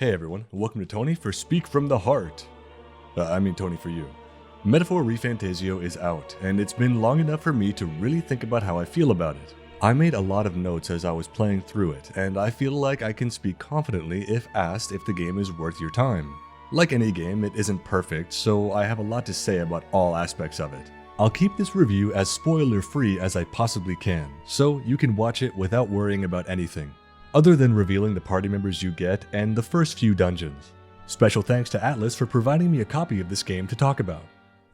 Hey everyone, welcome to Tony for Speak from the Heart. Tony for you. Metaphor Refantazio is out, and it's been long enough for me to really think about how I feel about it. I made a lot of notes as I was playing through it, and I feel like I can speak confidently if asked if the game is worth your time. Like any game, it isn't perfect, so I have a lot to say about all aspects of it. I'll keep this review as spoiler-free as I possibly can, so you can watch it without worrying about anything, other than revealing the party members you get and the first few dungeons. Special thanks to Atlus for providing me a copy of this game to talk about.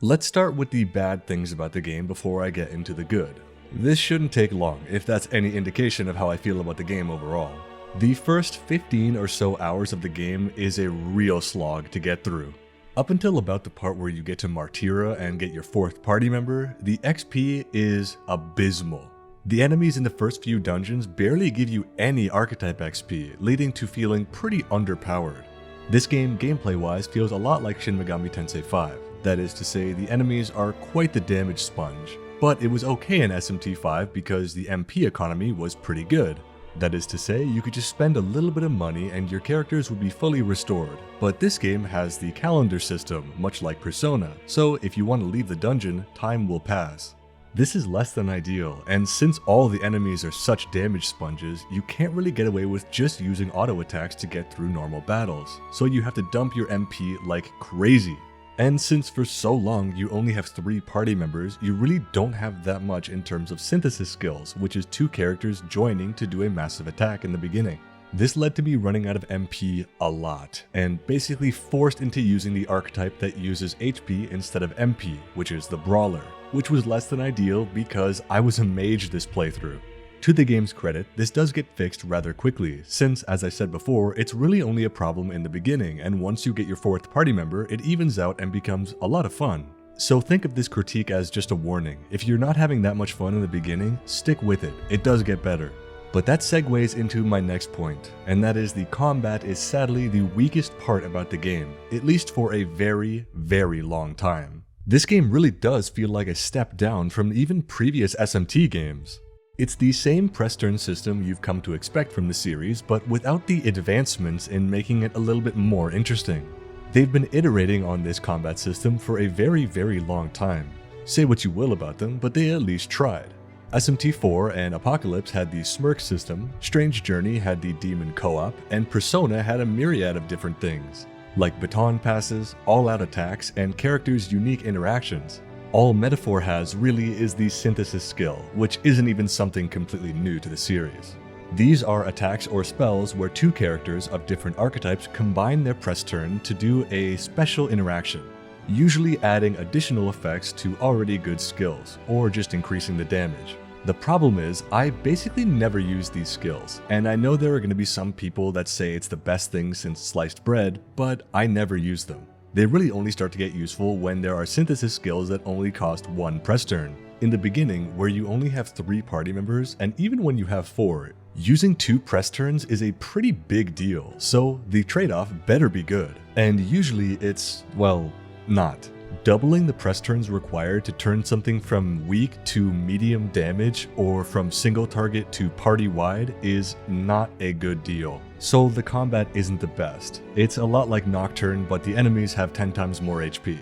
Let's start with the bad things about the game before I get into the good. This shouldn't take long, if that's any indication of how I feel about the game overall. The first 15 or so hours of the game is a real slog to get through. Up until about the part where you get to Martyra and get your 4th party member, the XP is abysmal. The enemies in the first few dungeons barely give you any archetype XP, leading to feeling pretty underpowered. This game, gameplay-wise, feels a lot like Shin Megami Tensei 5. That is to say, the enemies are quite the damage sponge, but it was okay in SMT5 because the MP economy was pretty good. That is to say, you could just spend a little bit of money and your characters would be fully restored. But this game has the calendar system, much like Persona, so if you want to leave the dungeon, time will pass. This is less than ideal, and since all the enemies are such damage sponges, you can't really get away with just using auto attacks to get through normal battles, so you have to dump your MP like crazy. And since for so long you only have 3 party members, you really don't have that much in terms of synthesis skills, which is 2 characters joining to do a massive attack in the beginning. This led to me running out of MP a lot, and basically forced into using the archetype that uses HP instead of MP, which is the Brawler, which was less than ideal because I was a mage this playthrough. To the game's credit, this does get fixed rather quickly, since, as I said before, it's really only a problem in the beginning, and once you get your 4th party member, it evens out and becomes a lot of fun. So think of this critique as just a warning. If you're not having that much fun in the beginning, stick with it. It does get better. But that segues into my next point, and that is the combat is sadly the weakest part about the game, at least for a very, very long time. This game really does feel like a step down from even previous SMT games. It's the same press turn system you've come to expect from the series, but without the advancements in making it a little bit more interesting. They've been iterating on this combat system for a very, very long time. Say what you will about them, but they at least tried. SMT4 and Apocalypse had the Smirk system, Strange Journey had the Demon Co-op, and Persona had a myriad of different things, like baton passes, all-out attacks, and characters' unique interactions. All Metaphor has really is the synthesis skill, which isn't even something completely new to the series. These are attacks or spells where 2 characters of different archetypes combine their press turn to do a special interaction, usually adding additional effects to already good skills, or just increasing the damage. The problem is, I basically never use these skills, and I know there are going to be some people that say it's the best thing since sliced bread, but I never use them. They really only start to get useful when there are synthesis skills that only cost 1 press turn. In the beginning, where you only have 3 party members, and even when you have 4, using 2 press turns is a pretty big deal, so the trade-off better be good. And usually it's, well, not. Doubling the press turns required to turn something from weak to medium damage or from single target to party-wide is not a good deal. So the combat isn't the best. It's a lot like Nocturne, but the enemies have 10 times more HP.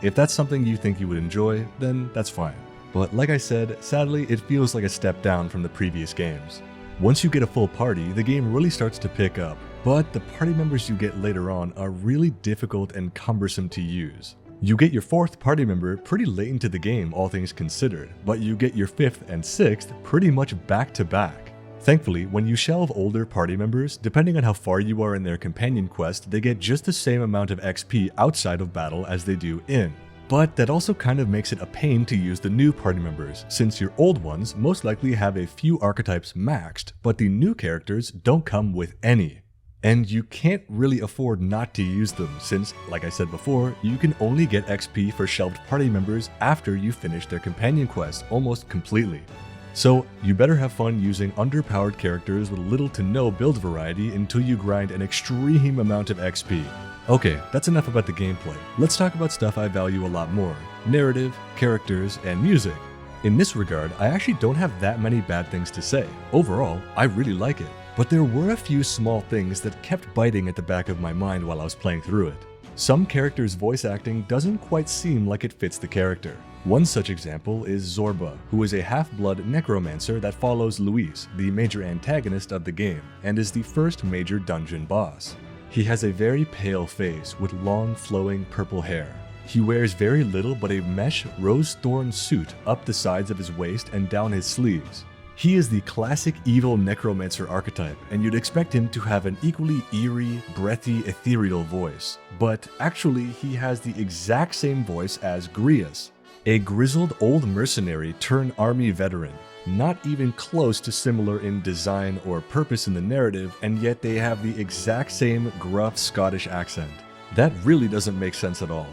If that's something you think you would enjoy, then that's fine. But like I said, sadly it feels like a step down from the previous games. Once you get a full party, the game really starts to pick up, but the party members you get later on are really difficult and cumbersome to use. You get your 4th party member pretty late into the game, all things considered, but you get your 5th and 6th pretty much back to back. Thankfully, when you shelve older party members, depending on how far you are in their companion quest, they get just the same amount of XP outside of battle as they do in. But that also kind of makes it a pain to use the new party members, since your old ones most likely have a few archetypes maxed, but the new characters don't come with any. And you can't really afford not to use them since, like I said before, you can only get XP for shelved party members after you finish their companion quest almost completely. So you better have fun using underpowered characters with little to no build variety until you grind an extreme amount of XP. Okay, that's enough about the gameplay. Let's talk about stuff I value a lot more: narrative, characters, and music. In this regard, I actually don't have that many bad things to say. Overall, I really like it. but there were a few small things that kept biting at the back of my mind while I was playing through it. Some characters' voice acting doesn't quite seem like it fits the character. One such example is Zorba, who is a half-blood necromancer that follows Luis, the major antagonist of the game, and is the first major dungeon boss. He has a very pale face with long flowing purple hair. He wears very little but a mesh rose thorn suit up the sides of his waist and down his sleeves. He is the classic evil necromancer archetype, and you'd expect him to have an equally eerie, breathy, ethereal voice. But actually, he has the exact same voice as Grius, a grizzled old mercenary turned army veteran. Not even close to similar in design or purpose in the narrative, and yet they have the exact same gruff Scottish accent. That really doesn't make sense at all.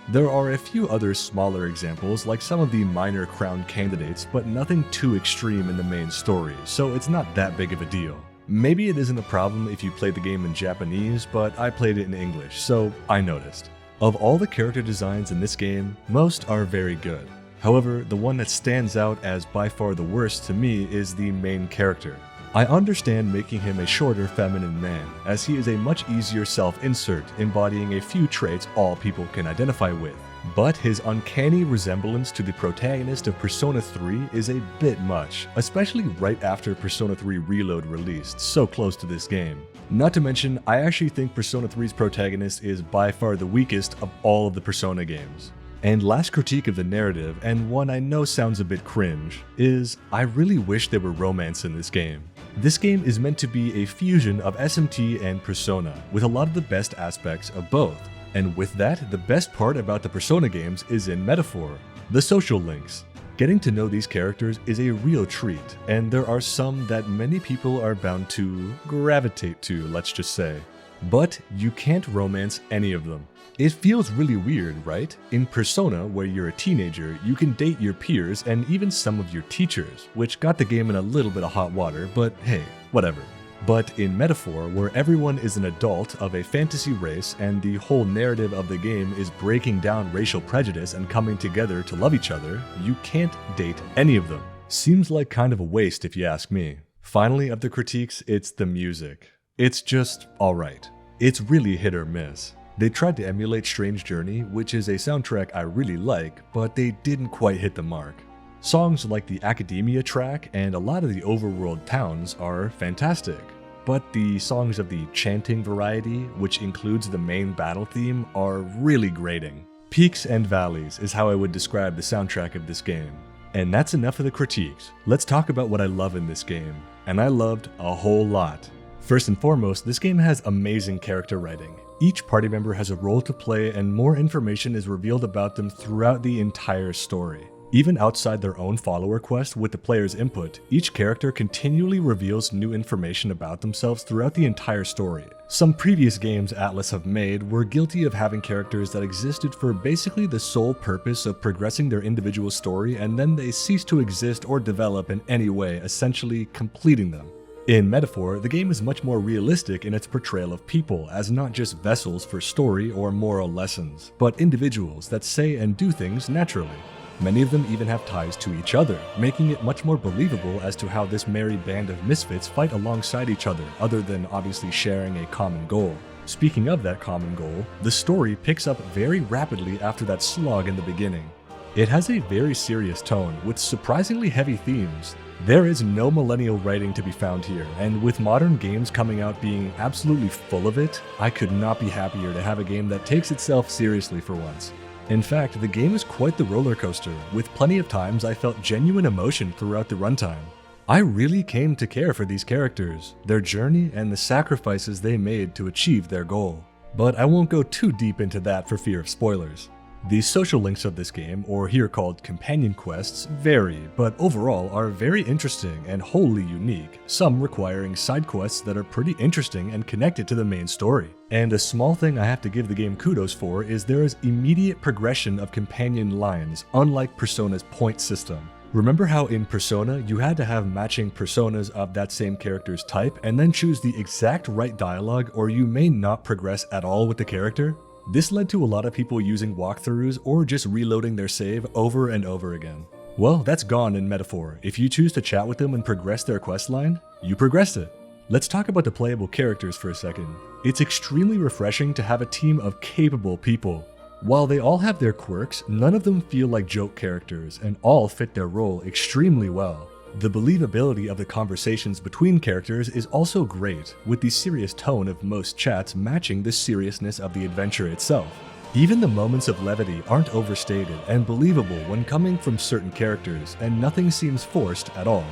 There are a few other smaller examples, like some of the minor crown candidates, but nothing too extreme in the main story, so it's not that big of a deal. Maybe it isn't a problem if you play the game in Japanese, but I played it in English, so I noticed. Of all the character designs in this game, most are very good. However, the one that stands out as by far the worst to me is the main character. I understand making him a shorter feminine man, as he is a much easier self-insert, embodying a few traits all people can identify with. But his uncanny resemblance to the protagonist of Persona 3 is a bit much, especially right after Persona 3 Reload released, so close to this game. Not to mention, I actually think Persona 3's protagonist is by far the weakest of all of the Persona games. And last critique of the narrative, and one I know sounds a bit cringe, is I really wish there were romance in this game. This game is meant to be a fusion of SMT and Persona, with a lot of the best aspects of both. And with that, the best part about the Persona games is in Metaphor, the social links. Getting to know these characters is a real treat, and there are some that many people are bound to gravitate to, let's just say. But you can't romance any of them. It feels really weird, right? In Persona, where you're a teenager, you can date your peers and even some of your teachers, which got the game in a little bit of hot water, but hey, whatever. But in Metaphor, where everyone is an adult of a fantasy race and the whole narrative of the game is breaking down racial prejudice and coming together to love each other, you can't date any of them. Seems like kind of a waste if you ask me. Finally, of the critiques, it's the music. It's just alright. It's really hit or miss. They tried to emulate Strange Journey, which is a soundtrack I really like, but they didn't quite hit the mark. Songs like the Academia track and a lot of the overworld towns are fantastic, but the songs of the chanting variety, which includes the main battle theme, are really grating. Peaks and valleys is how I would describe the soundtrack of this game. And that's enough of the critiques. Let's talk about what I love in this game, and I loved a whole lot. First and foremost, this game has amazing character writing. Each party member has a role to play and more information is revealed about them throughout the entire story. Even outside their own follower quest with the player's input, each character continually reveals new information about themselves throughout the entire story. Some previous games Atlus have made were guilty of having characters that existed for basically the sole purpose of progressing their individual story and then they cease to exist or develop in any way, essentially completing them. In Metaphor, the game is much more realistic in its portrayal of people as not just vessels for story or moral lessons, but individuals that say and do things naturally. Many of them even have ties to each other, making it much more believable as to how this merry band of misfits fight alongside each other than obviously sharing a common goal. Speaking of that common goal, the story picks up very rapidly after that slog in the beginning. It has a very serious tone with surprisingly heavy themes. There is no millennial writing to be found here, and with modern games coming out being absolutely full of it, I could not be happier to have a game that takes itself seriously for once. In fact, the game is quite the roller coaster, with plenty of times I felt genuine emotion throughout the runtime. I really came to care for these characters, their journey, and the sacrifices they made to achieve their goal. But I won't go too deep into that for fear of spoilers. The social links of this game, or here called companion quests, vary, but overall are very interesting and wholly unique, some requiring side quests that are pretty interesting and connected to the main story. And a small thing I have to give the game kudos for is there is immediate progression of companion lines, unlike Persona's point system. Remember how in Persona, you had to have matching personas of that same character's type and then choose the exact right dialogue or you may not progress at all with the character? This led to a lot of people using walkthroughs or just reloading their save over and over again. Well, that's gone in Metaphor. If you choose to chat with them and progress their questline, you progressed it. Let's talk about the playable characters for a second. It's extremely refreshing to have a team of capable people. While they all have their quirks, none of them feel like joke characters, and all fit their role extremely well. The believability of the conversations between characters is also great, with the serious tone of most chats matching the seriousness of the adventure itself. Even the moments of levity aren't overstated and believable when coming from certain characters, and nothing seems forced at all.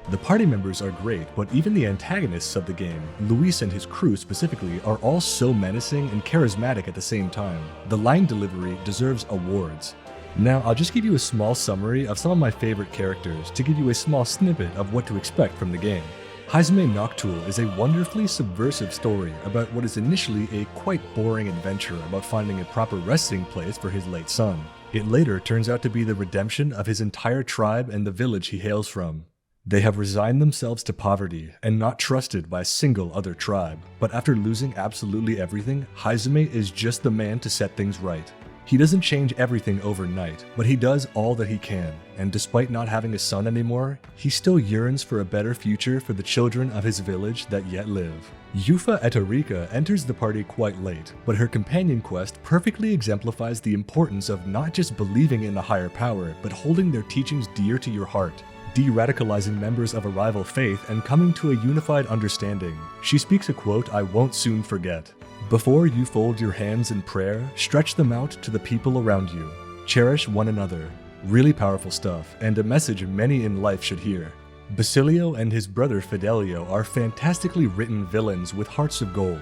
The party members are great, but even the antagonists of the game, Luis and his crew specifically, are all so menacing and charismatic at the same time. The line delivery deserves awards. Now, I'll just give you a small summary of some of my favorite characters to give you a small snippet of what to expect from the game. Hazume Noctool is a wonderfully subversive story about what is initially a quite boring adventure about finding a proper resting place for his late son. It later turns out to be the redemption of his entire tribe and the village he hails from. They have resigned themselves to poverty and not trusted by a single other tribe, but after losing absolutely everything, Hazume is just the man to set things right. He doesn't change everything overnight, but he does all that he can, and despite not having a son anymore, he still yearns for a better future for the children of his village that yet live. Yufa Etorika enters the party quite late, but her companion quest perfectly exemplifies the importance of not just believing in a higher power, but holding their teachings dear to your heart. De-radicalizing members of a rival faith and coming to a unified understanding. She speaks a quote I won't soon forget. Before you fold your hands in prayer, stretch them out to the people around you. Cherish one another. Really powerful stuff, and a message many in life should hear. Basilio and his brother Fidelio are fantastically written villains with hearts of gold.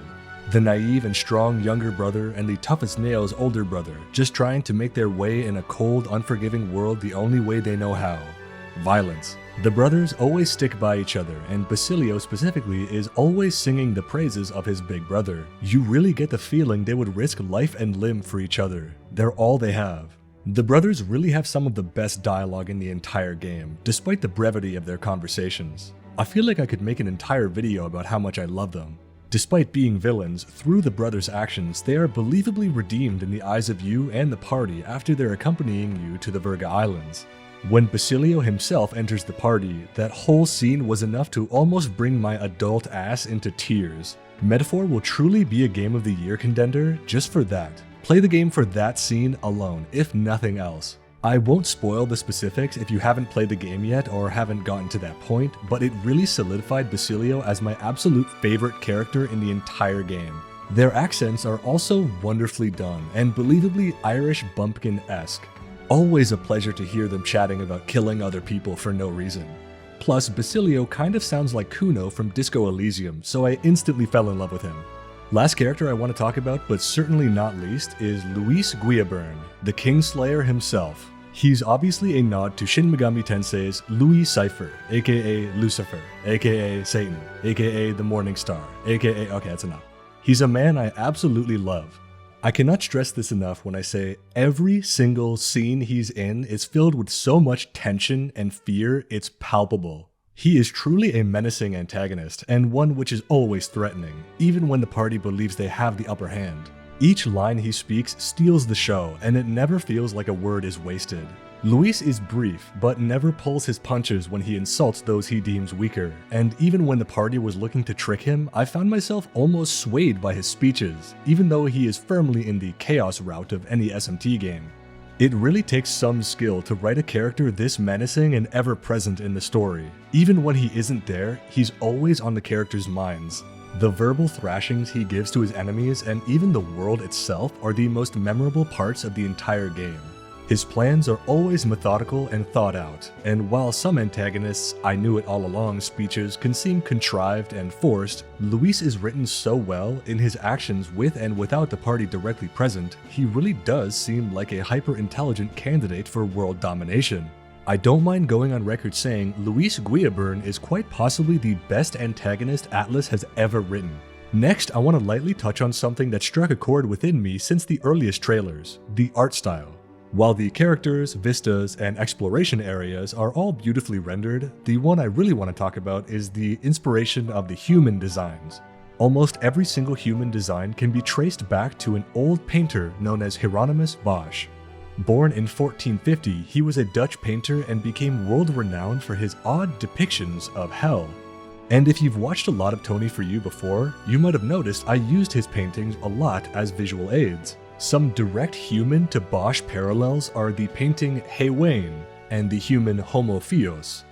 The naive and strong younger brother and the tough as nails older brother, just trying to make their way in a cold, unforgiving world the only way they know how. Violence. The brothers always stick by each other, and Basilio specifically is always singing the praises of his big brother. You really get the feeling they would risk life and limb for each other. They're all they have. The brothers really have some of the best dialogue in the entire game, despite the brevity of their conversations. I feel like I could make an entire video about how much I love them. Despite being villains, through the brothers' actions, they are believably redeemed in the eyes of you and the party after they're accompanying you to the Virga Islands. When Basilio himself enters the party, that whole scene was enough to almost bring my adult ass into tears. Metaphor will truly be a Game of the Year contender just for that. Play the game for that scene alone, if nothing else. I won't spoil the specifics if you haven't played the game yet or haven't gotten to that point, but it really solidified Basilio as my absolute favorite character in the entire game. Their accents are also wonderfully done and believably Irish bumpkin-esque. Always a pleasure to hear them chatting about killing other people for no reason. Plus, Basilio kind of sounds like Kuno from Disco Elysium, so I instantly fell in love with him. Last character I want to talk about, but certainly not least, is Luis Guillaburn, the Kingslayer himself. He's obviously a nod to Shin Megami Tensei's Louis Cypher, aka Lucifer, aka Satan, aka the Morning Star, aka... okay, that's enough. He's a man I absolutely love. I cannot stress this enough when I say every single scene he's in is filled with so much tension and fear, it's palpable. He is truly a menacing antagonist, and one which is always threatening, even when the party believes they have the upper hand. Each line he speaks steals the show, and it never feels like a word is wasted. Luis is brief, but never pulls his punches when he insults those he deems weaker, and even when the party was looking to trick him, I found myself almost swayed by his speeches, even though he is firmly in the chaos route of any SMT game. It really takes some skill to write a character this menacing and ever-present in the story. Even when he isn't there, he's always on the characters' minds. The verbal thrashings he gives to his enemies and even the world itself are the most memorable parts of the entire game. His plans are always methodical and thought out, and while some antagonists' I knew it all along speeches can seem contrived and forced, Luis is written so well in his actions with and without the party directly present, he really does seem like a hyper-intelligent candidate for world domination. I don't mind going on record saying Luis Guillaburn is quite possibly the best antagonist Atlus has ever written. Next, I want to lightly touch on something that struck a chord within me since the earliest trailers, the art style. While the characters, vistas, and exploration areas are all beautifully rendered, the one I really want to talk about is the inspiration of the human designs. Almost every single human design can be traced back to an old painter known as Hieronymus Bosch. Born in 1450, he was a Dutch painter and became world-renowned for his odd depictions of hell. And if you've watched a lot of Tony For You before, you might have noticed I used his paintings a lot as visual aids. Some direct human to Bosch parallels are the painting Hey Wayne and the human Homo Theos,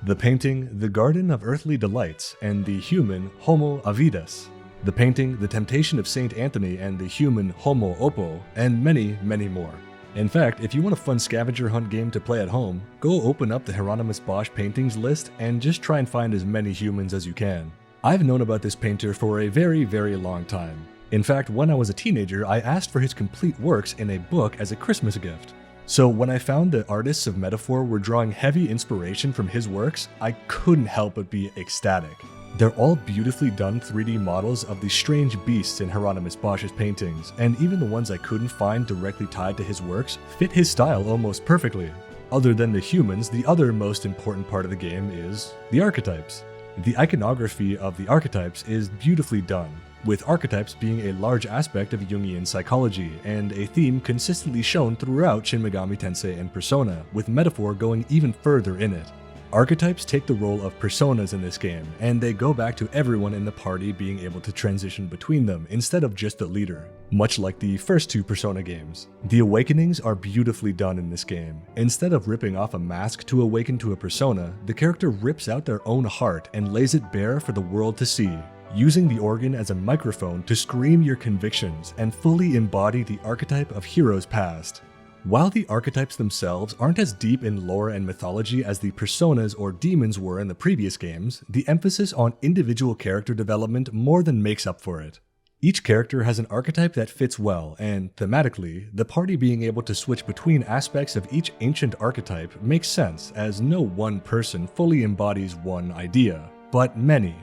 the painting The Garden of Earthly Delights and the human Homo Avidas, the painting The Temptation of Saint Anthony and the human Homo Oppo, and many, many more. In fact, if you want a fun scavenger hunt game to play at home, go open up the Hieronymus Bosch paintings list and just try and find as many humans as you can. I've known about this painter for a very, very long time. In fact, when I was a teenager, I asked for his complete works in a book as a Christmas gift. So when I found the artists of Metaphor were drawing heavy inspiration from his works, I couldn't help but be ecstatic. They're all beautifully done 3D models of the strange beasts in Hieronymus Bosch's paintings, and even the ones I couldn't find directly tied to his works fit his style almost perfectly. Other than the humans, the other most important part of the game is the archetypes. The iconography of the archetypes is beautifully done, with archetypes being a large aspect of Jungian psychology, and a theme consistently shown throughout Shin Megami Tensei and Persona, with Metaphor going even further in it. Archetypes take the role of personas in this game, and they go back to everyone in the party being able to transition between them instead of just the leader, much like the first two Persona games. The awakenings are beautifully done in this game. Instead of ripping off a mask to awaken to a persona, the character rips out their own heart and lays it bare for the world to see, using the organ as a microphone to scream your convictions and fully embody the archetype of heroes past. While the archetypes themselves aren't as deep in lore and mythology as the personas or demons were in the previous games, the emphasis on individual character development more than makes up for it. Each character has an archetype that fits well, and thematically, the party being able to switch between aspects of each ancient archetype makes sense, as no one person fully embodies one idea, but many.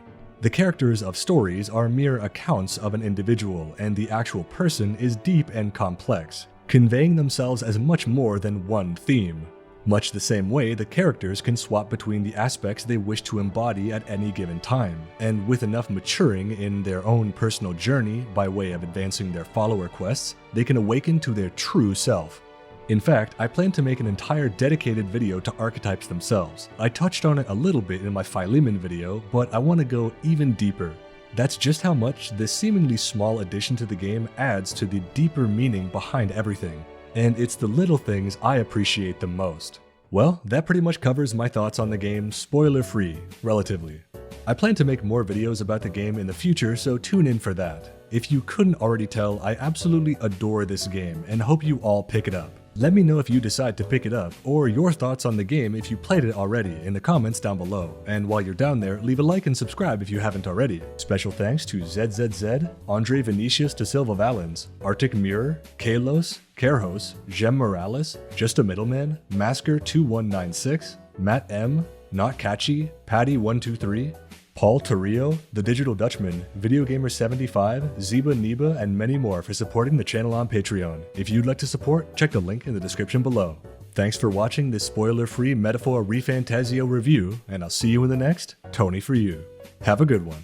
The characters of stories are mere accounts of an individual, and the actual person is deep and complex, conveying themselves as much more than one theme. Much the same way, the characters can swap between the aspects they wish to embody at any given time, and with enough maturing in their own personal journey by way of advancing their follower quests, they can awaken to their true self. In fact, I plan to make an entire dedicated video to archetypes themselves. I touched on it a little bit in my Philemon video, but I want to go even deeper. That's just how much this seemingly small addition to the game adds to the deeper meaning behind everything. And it's the little things I appreciate the most. Well, that pretty much covers my thoughts on the game, spoiler-free, relatively. I plan to make more videos about the game in the future, so tune in for that. If you couldn't already tell, I absolutely adore this game and hope you all pick it up. Let me know if you decide to pick it up, or your thoughts on the game if you played it already in the comments down below. And while you're down there, leave a like and subscribe if you haven't already. Special thanks to ZZZ, Andre Vinicius da Silva Valens, Arctic Mirror, Kalos, Kerhos, Gem Morales, Just a Middleman, Masker2196, Matt M, Not Catchy, Patty123, Paul Torrio, The Digital Dutchman, VideoGamer75, Zeba Neba, and many more for supporting the channel on Patreon. If you'd like to support, check the link in the description below. Thanks for watching this spoiler-free Metaphor Refantazio review, and I'll see you in the next Tony For You. Have a good one.